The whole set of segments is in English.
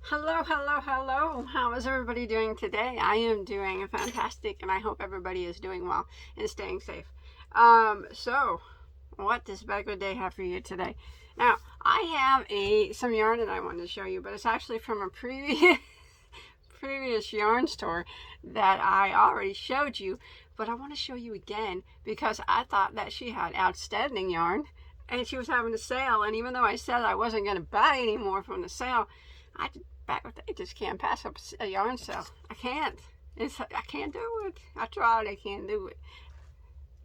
Hello, hello, hello. How is everybody doing today? I am doing fantastic, and I hope everybody is doing well and staying safe. So what does Bagoday have for you today? Now, I have some yarn that I wanted to show you, but it's actually from a previous yarn store that I already showed you, but I want to show you again because I thought that she had outstanding yarn, and she was having a sale. And even though I said I wasn't going to buy any more from the sale, I just can't pass up a yarn sale. I can't. I can't do it. I tried. I can't do it.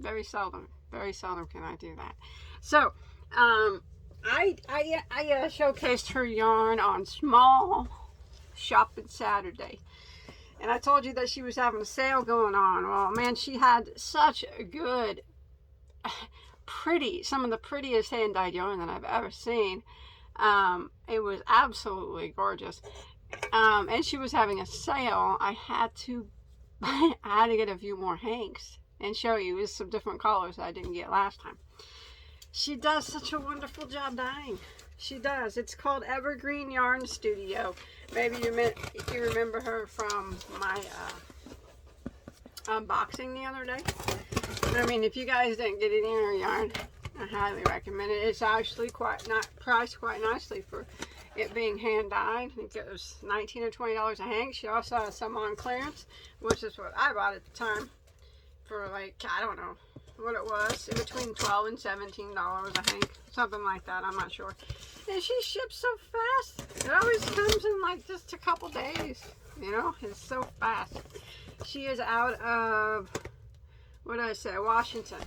Very seldom can I do that. So, I showcased her yarn on Small Shopping Saturday, and I told you that she was having a sale going on. Well, man, she had such a good, some of the prettiest hand-dyed yarn that I've ever seen. It was absolutely gorgeous. And she was having a sale. I had to get a few more hanks and show you with some different colors I didn't get last time. She does such a wonderful job dyeing. She does. It's called Evergreen Yarn Studio. Maybe you remember her from my unboxing the other day. I mean, if you guys didn't get any of her yarn, I highly recommend it. It's actually priced quite nicely for it being hand dyed. I think it was $19 or $20 a hank. She also has some on clearance, which is what I bought at the time for, like, I don't know what it was, in between $12 and $17 a hank, something like that. I'm not sure. And she ships so fast. It always comes in like just a couple days. You know, it's so fast. She is out of, what did I say, Washington.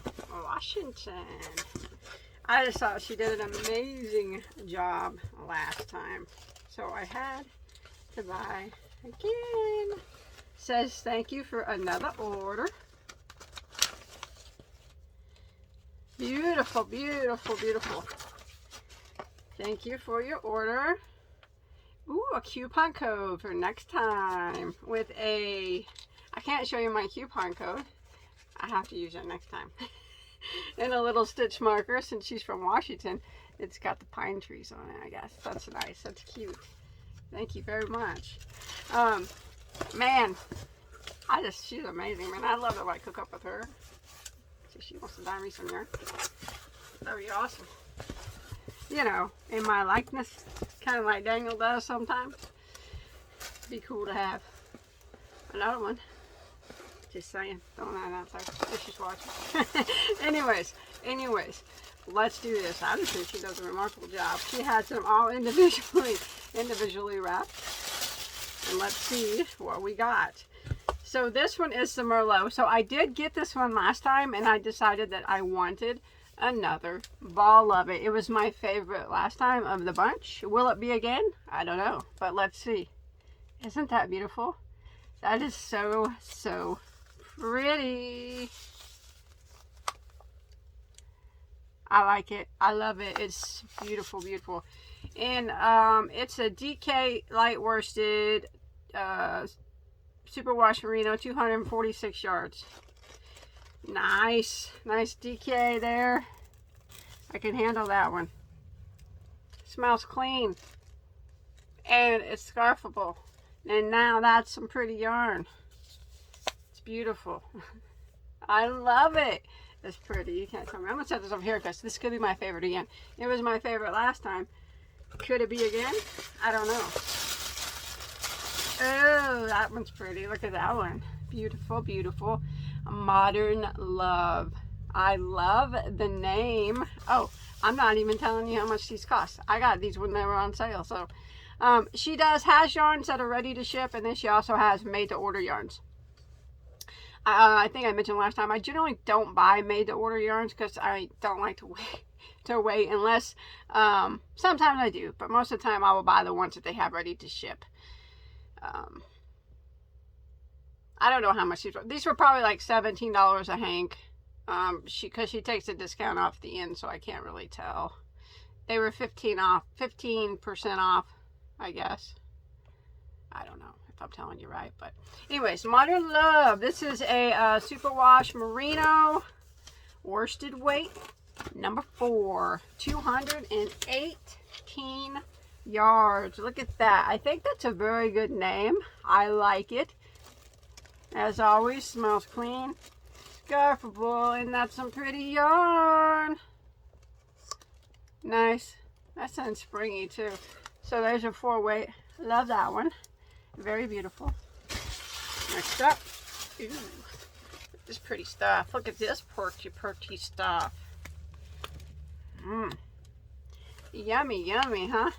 I just thought she did an amazing job last time, so I had to buy again. Says thank you for another order. Beautiful, beautiful, beautiful. Thank you for your order. Ooh, a coupon code for next time with I can't show you my coupon code. I have to use it next time. And a little stitch marker, since she's from Washington. It's got the pine trees on it, I guess. That's nice. That's cute. Thank you very much. Man, she's amazing, man. I love it when I cook up with her. See, she wants to dye me some yarn. That'd be awesome. You know, in my likeness, kind of like Daniel does sometimes. Be cool to have another one. Just saying, don't add out there if she's watching. anyways, let's do this. I just think she does a remarkable job. She has them all individually wrapped. And let's see what we got. So this one is the merlot. So I did get this one last time, and I decided that I wanted another ball of it. It was my favorite last time of the bunch. Will it be again? I don't know, but let's see. Isn't that beautiful? That is so, so pretty. I like it. I love it. It's beautiful, beautiful. And it's a DK light worsted superwash merino, 246 yards. Nice DK there. I can handle that one. Smells clean, and it's scarfable. And now that's some pretty yarn. It's beautiful. I love it. It's pretty. You can't tell me. I'm going to set this over here because this could be my favorite again. It was my favorite last time. Could it be again? I don't know. Oh, that one's pretty. Look at that one. Beautiful, beautiful. Modern Love. I love the name. Oh, I'm not even telling you how much these cost. I got these when they were on sale. So she has yarns that are ready to ship, and then she also has made to order yarns. I think I mentioned last time, I generally don't buy made to order yarns because I don't like to wait unless sometimes I do, but most of the time I will buy the ones that they have ready to ship. I don't know how much these were probably like $17 a hank, because she takes a discount off the end, so I can't really tell. They were 15% off, I guess. I don't know if I'm telling you right, but anyways, Modern Love. This is a superwash merino worsted weight number 4, 218 yards. Look at that. I think that's a very good name. I like it. As always, smells clean. Scarfable, and that's some pretty yarn. Nice. That sounds springy too. So there's a 4-weight. Love that one. Very beautiful. Next up. Ooh. This pretty stuff. Look at this perchy stuff. Mmm. Yummy, yummy, huh?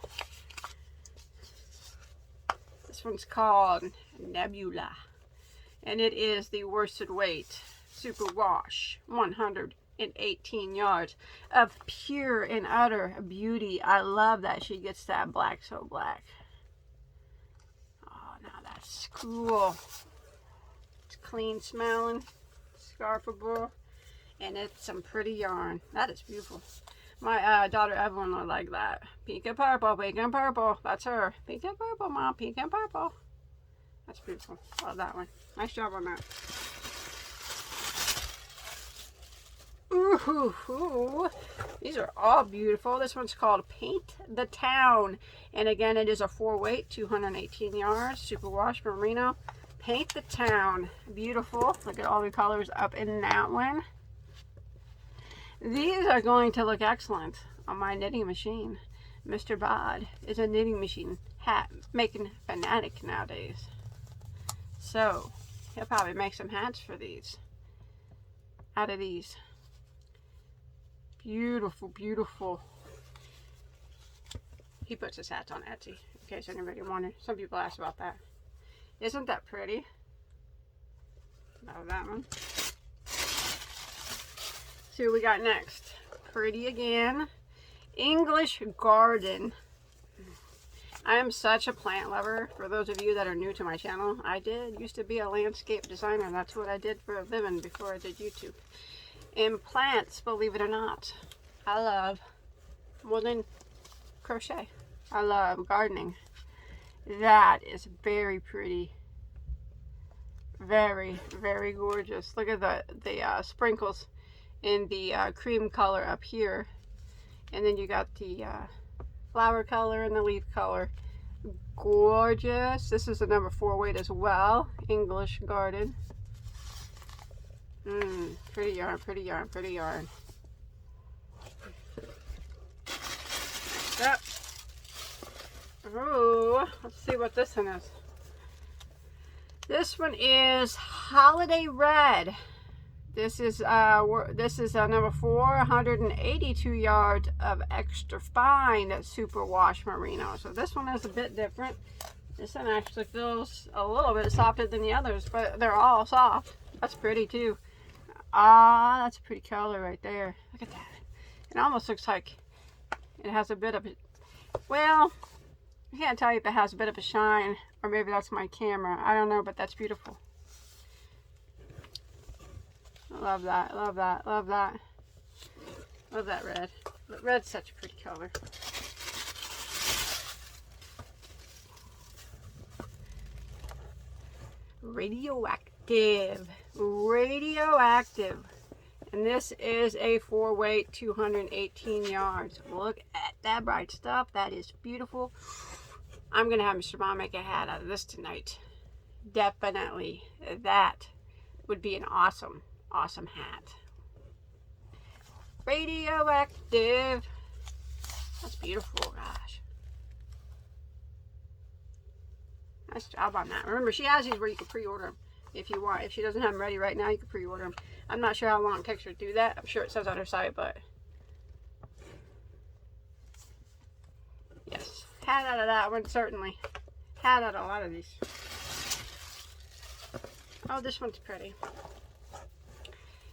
This one's called Nebula. And it is the worsted weight super wash, 118 yards of pure and utter beauty. I love that she gets that black so black. Oh, now that's cool. It's clean smelling, scarfable, and it's some pretty yarn. That is beautiful. My daughter Evelyn would like that. Pink and purple, pink and purple. That's her. Pink and purple, Mom. Pink and purple. That's beautiful. Love that one. Nice job on that. Ooh, these are all beautiful. This one's called Paint the Town. And again, it is a 4-weight, 218 yards. Super wash merino. Paint the Town. Beautiful. Look at all the colors up in that one. These are going to look excellent on my knitting machine. Mr. Bod is a knitting machine hat making fanatic nowadays. So, he'll probably make some hats for these. Out of these. Beautiful, beautiful. He puts his hats on Etsy, in case anybody wanted. Some people ask about that. Isn't that pretty? Love that one. See what we got next. Pretty again. English Garden. I am such a plant lover. For those of you that are new to my channel, I used to be a landscape designer. That's what I did for a living before I did YouTube. And plants, believe it or not, I love more than crochet. I love gardening. That is very pretty. Very, very gorgeous. Look at the sprinkles in the cream color up here, and then you got the flower color and the leaf color. Gorgeous. This is a number 4-weight as well. English Garden. Pretty yarn, pretty yarn, pretty yarn. Next up. Oh, let's see what this one is. This one is Holiday Red. This is number 482 yards of extra fine super wash merino. So this one is a bit different. This one actually feels a little bit softer than the others, but they're all soft. That's pretty too. Ah, that's a pretty color right there. Look at that. It almost looks like it has a bit of a, well, I can't tell you if it has a bit of a shine, or maybe that's my camera. I don't know, but that's beautiful. I love that, love that, love that. Love that red. Red's such a pretty color. Radioactive. Radioactive. And this is a 4-weight, 218 yards. Look at that bright stuff. That is beautiful. I'm going to have Mr. Mom make a hat out of this tonight. Definitely. That would be an awesome, awesome hat. Radioactive. That's beautiful, gosh. Nice job on that. Remember, she has these where you can pre-order them if you want. If she doesn't have them ready right now, you can pre-order them. I'm not sure how long it takes her to do that. I'm sure it says on her site, but yes. Hat out of that one, certainly. Hat out of a lot of these. Oh, this one's pretty.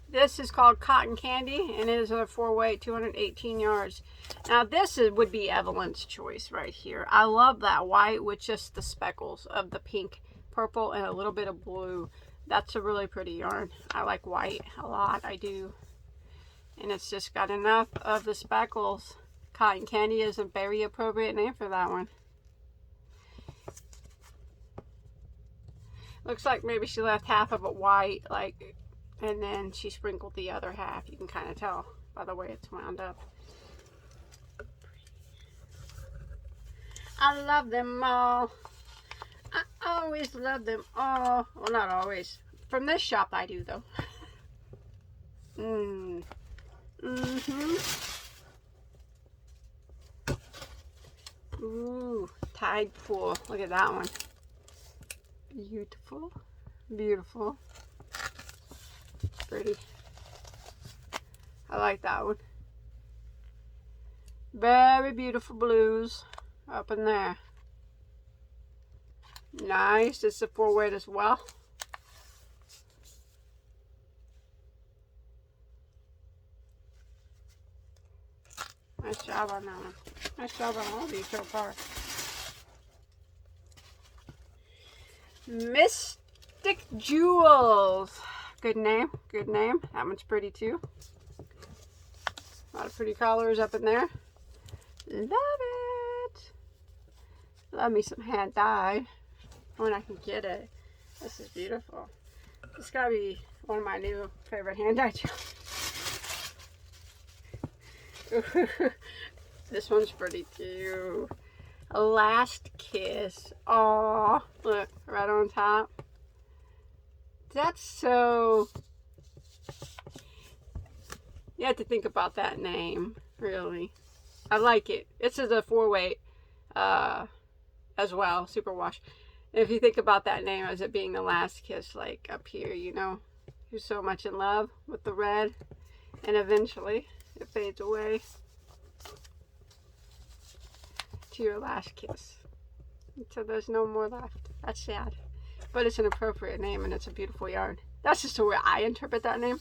This is called Cotton Candy, and it is a 4-weight, 218 yards. Now, this would be Evelyn's choice right here. I love that white with just the speckles of the pink, purple, and a little bit of blue. That's a really pretty yarn. I like white a lot. I do. And it's just got enough of the speckles. Cotton Candy is a very appropriate name for that one. Looks like maybe she left half of it white, like, and then she sprinkled the other half. You can kind of tell by the way it's wound up. I love them all. I always love them all. Well, not always. From this shop I do, though. Ooh, tide pool. Look at that one. Beautiful. Beautiful. Pretty. I like that one. Very beautiful blues up in there. Nice. It's a 4-weight as well. Nice job on that one. Nice job on all these so far. Mystic Jewels. Good name. Good name. That one's pretty too. A lot of pretty colors up in there. Love it. Love me some hand dyed when I can get it. This is beautiful. This gotta be one of my new favorite hand dyed jewels. This one's pretty too. A Last Kiss. Oh, look, right on top. That's so... You have to think about that name, really. I like it. This is a 4-weight as well, superwash. If you think about that name as it being the last kiss, like up here, you know, you're so much in love with the red, and eventually it fades away to your last kiss. So there's no more left. That's sad. But it's an appropriate name, and it's a beautiful yarn. That's just the way I interpret that name.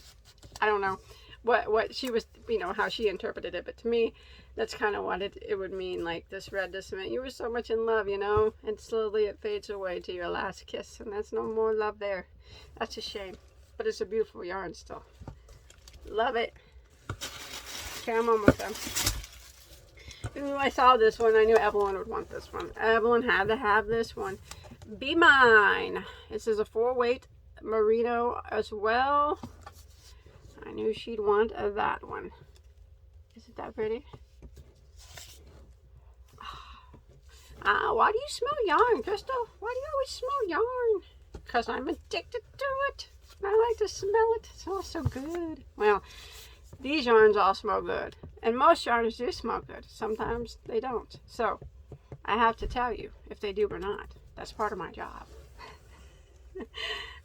I don't know what she was, you know, how she interpreted it, but to me, that's kind of what it would mean. Like, this red just meant you were so much in love, you know, and slowly it fades away to your last kiss, and there's no more love there. That's a shame, but it's a beautiful yarn still. Love it. Okay, I'm almost done. Ooh, I saw this one. I knew Evelyn would want this one. Evelyn had to have this one. Be Mine. This is a 4-weight merino as well. I knew she'd want that one. Isn't that pretty? Why do you smell yarn, Crystal? Why do you always smell yarn? Because I'm addicted to it. I like to smell it. It smells so good. Well, these yarns all smell good. And most yarns do smell good. Sometimes they don't. So, I have to tell you if they do or not. That's part of my job.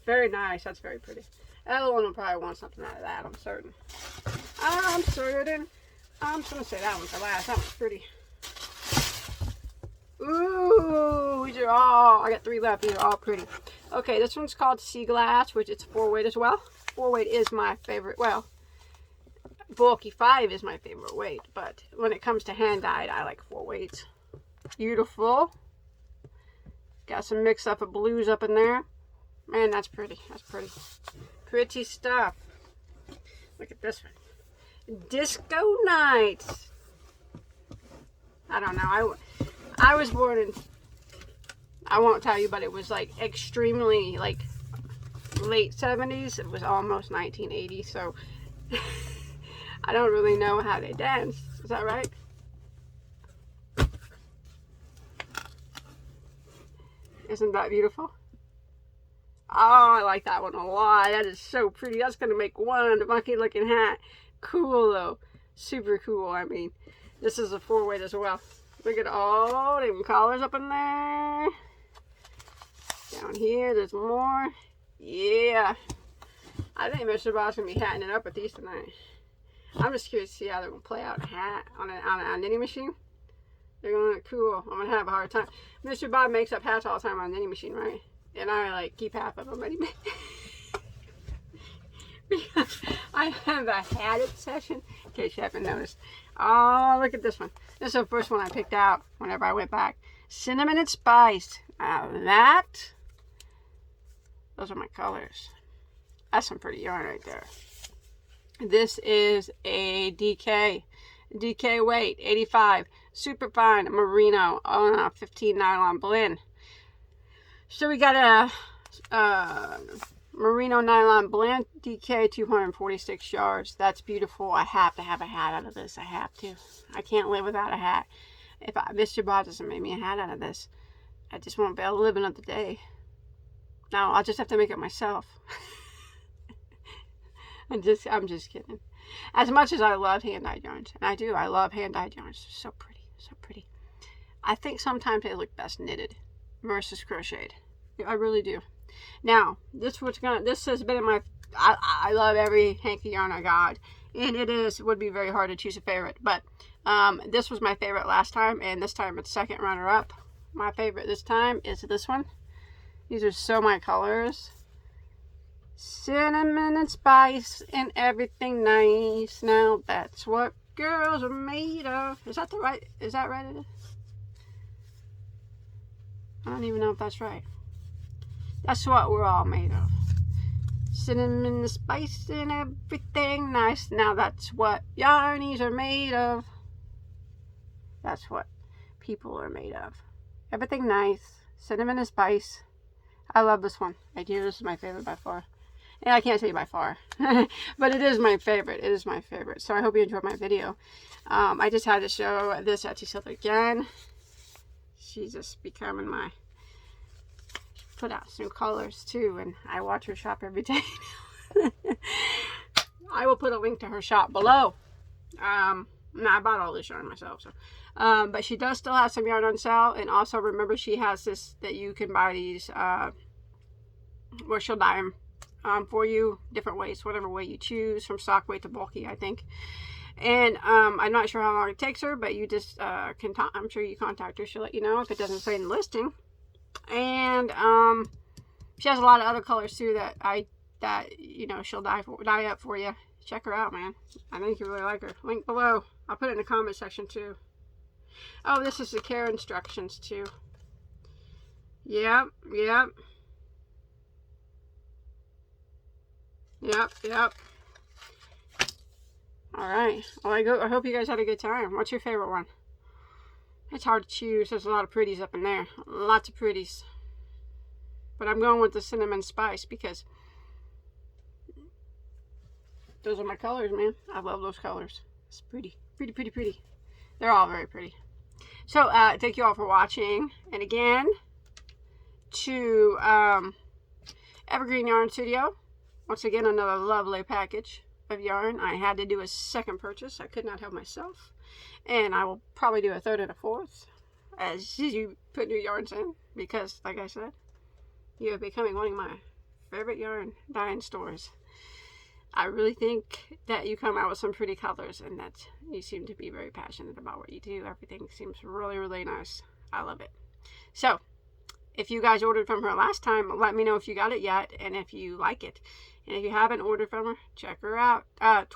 Very nice. That's very pretty. Evelyn will probably want something out of that, I'm certain. I'm certain. I'm just going to say that one's the last. That one's pretty. Ooh, these are all, I got 3 left. These are all pretty. Okay, this one's called Sea Glass, which it's 4-weight as well. 4-weight is my favorite. Well, bulky 5 is my favorite weight, but when it comes to hand dyed, I like 4 weights. Beautiful. Got some mix up of blues up in there. Man, that's pretty. That's pretty. Pretty stuff. Look at this one. Disco Nights. I don't know. I was born in, I won't tell you, but it was like extremely like late 70s. It was almost 1980, so I don't really know how they danced. Is that right? Isn't that beautiful? Oh, I like that one a lot. That is so pretty. That's going to make one funky looking hat. Cool though. Super cool. I mean, this is a 4-weight as well. Look at all them collars up in there. Down here, there's more. Yeah. I think Mr. Bob's going to be hatting it up with these tonight. I'm just curious to see how they're going to play out a hat on a knitting machine. They're going to look cool. I'm going to have a hard time. Mr. Bob makes up hats all the time on a knitting machine, right? And I like keep half of them anyway. Because I have a hat obsession, in case you haven't noticed. Oh, look at this one. This is the first one I picked out whenever I went back. Cinnamon and Spice. Now that, those are my colors. That's some pretty yarn right there. This is a DK weight, 85. Super fine merino on a 15 nylon blend. So we got a merino nylon blend, DK, 246 yards. That's beautiful. I have to have a hat out of this. I have to. I can't live without a hat. if Mr. Bob doesn't make me a hat out of this, I just won't be able to live another day. No, I'll just have to make it myself. I'm just kidding. As much as I love hand-dyed yarns, and I love hand-dyed yarns. They're so pretty, so pretty. I think sometimes they look best knitted versus crocheted. I really do. Now, this has been in my, I love every hanky yarn I got, and would be very hard to choose a favorite, but this was my favorite last time, and this time it's second runner-up. My favorite this time is this one. These are so my colors. Cinnamon and spice and everything nice. Now that's what girls are made of. Is that right? I don't even know if that's right. That's what we're all made of. Cinnamon and spice and everything nice. Now that's what yarnies are made of. That's what people are made of. Everything nice. Cinnamon and spice. I love this one. I do. This is my favorite by far. Yeah, I can't say by far, but it is my favorite. It is my favorite. So I hope you enjoyed my video. I just had to show this Etsy seller again. She's just becoming my, put out some colors too, and I watch her shop every day. I will put a link to her shop below. I bought all this yarn myself, so. But she does still have some yarn on sale, and also remember she has this, that you can buy these, where she'll dye them for you different ways, whatever way you choose, from sock weight to bulky, I think. And I'm not sure how long it takes her, but you just I'm sure you contact her. She'll let you know if it doesn't say in the listing. And she has a lot of other colors too that you know, she'll dye up for you. Check her out, man. I think you really like her. Link below. I'll put it in the comment section too. Oh, this is the care instructions too. Yep. Alright. Well, I hope you guys had a good time. What's your favorite one? It's hard to choose. There's a lot of pretties up in there. Lots of pretties. But I'm going with the cinnamon spice because those are my colors, man. I love those colors. It's pretty. Pretty. They're all very pretty. So, thank you all for watching. And again, to Evergreen Yarn Studio. Once again, another lovely package of yarn. I had to do a second purchase. I could not help myself. And I will probably do a third and a fourth as you put new yarns in. Because, like I said, you are becoming one of my favorite yarn dyeing stores. I really think that you come out with some pretty colors, and that you seem to be very passionate about what you do. Everything seems really nice. I love it. So, if you guys ordered from her last time, let me know if you got it yet and if you like it. And if you haven't ordered from her, check her out. $20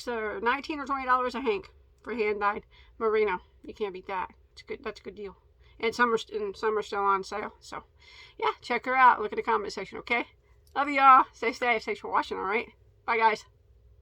or $19 or $20 a hank for hand-dyed merino. You can't beat that. It's good. That's a good deal. And some are still on sale. So, yeah, check her out. Look at the comment section, okay? Love you all. Stay safe. Thanks for watching, all right? Bye, guys.